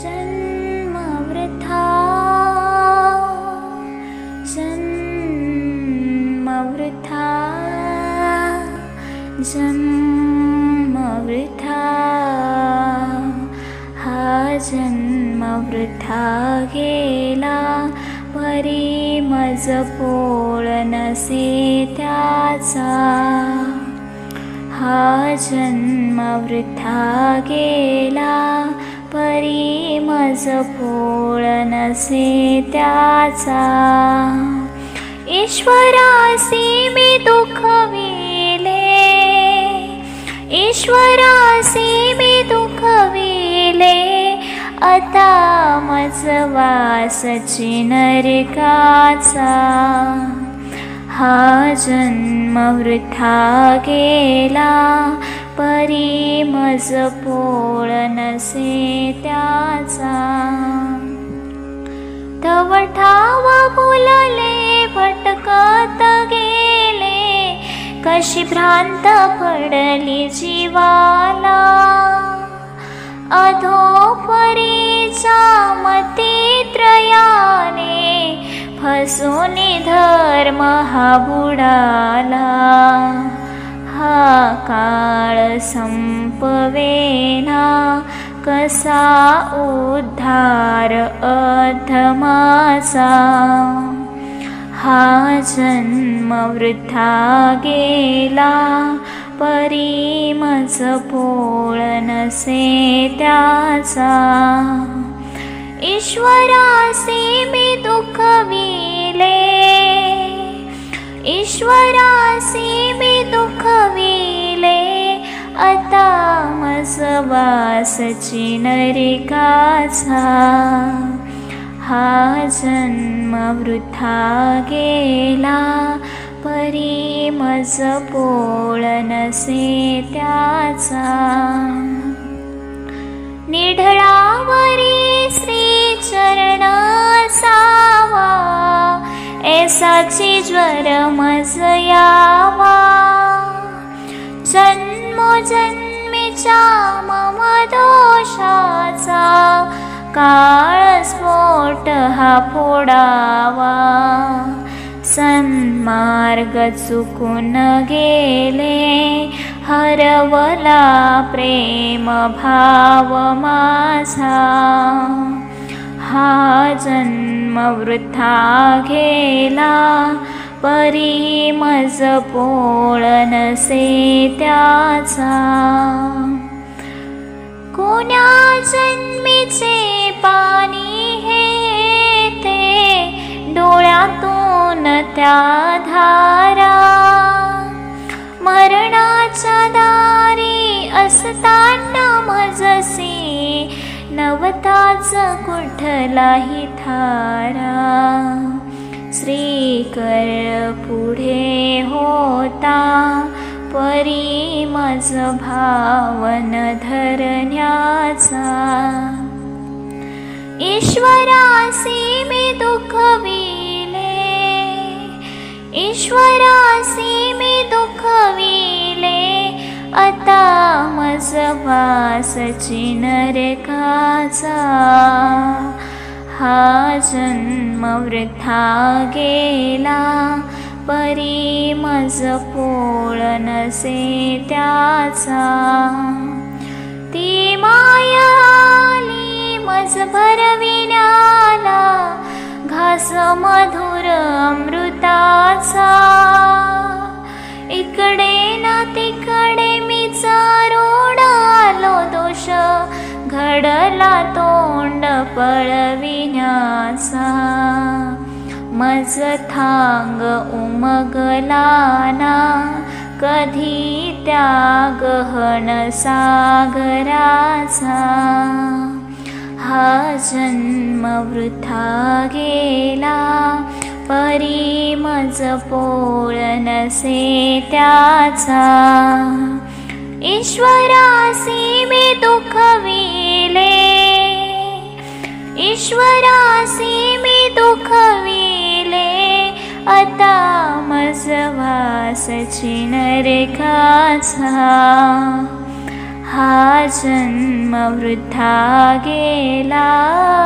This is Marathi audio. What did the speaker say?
जन्म वृथा जन्म वृथा जन्म वृथा हा जन्म वृथा गेला परी मज पोळ नसे त्याचा हा जन्म वृथा गेला परी मज पोळ नसे त्याचा ईश्वरासी मी दुखविले ईश्वरासी मी दुखविले आता मज वासची नरकाचा हा जन्म वृथा गेला परी मज पोळ नसे त्याचा तव ठाव बोलले भटकत गेले कशी भ्रांत पडली जीवाला अधोपरीचा मती त्रयाने फसून धर्म हा बुडाला हा काळ संपवेना कसा उद्धार अधमाचा हा जन्म वृथा गेला परी मज पोळ नसे त्याचा ईश्वरासी मी दुखविले ईश्वरासी मी दुखविले आता मज वासची नरकाचा हा जन्म वृथा गेला परी मज पोळ नसे त्याचा निढळावरी श्री चरण असावा ऐसाची ज्वर मज यावा जन्मोजन्मीच्या मम दोषाचा काळ स्फोट हा फोडावा सन्मार्ग चुकून गेले हरवला प्रेम भाव माझा हा जन्म वृथा गेला परी मज पोळ नसे त्याचा कोण्या जन्मीचे पाणी हे ते डोळ्यातून त्या धारा मरणाच्या दारी असताना मजसी नवताच कुठलाही थारा श्रीकर पुढे होता परी मज भावन धरण्याचा ईश्वरासी मी दुखविले ईश्वरासी मी दुखविले आता मज वासची नरकाचा हा जन्म वृथा गेला परी मज पोळ नसे त्याचा ती माया आली मज भरविण्याला घास मधुर अमृताचा इकडे ना तिकडे मी चारोड आलो दोष घडला तोंड पळविण्याचा मज थांग उमगला ना कधी त्या गहन सागराचा हा जन्म वृथा गेला परी मज पोळ नसे त्याचा ईश्वरासी मी दुखविले ईश्वरासी मी दुखविले आता मज वासची नरकाचा हा जन्म वृथा गेला, 「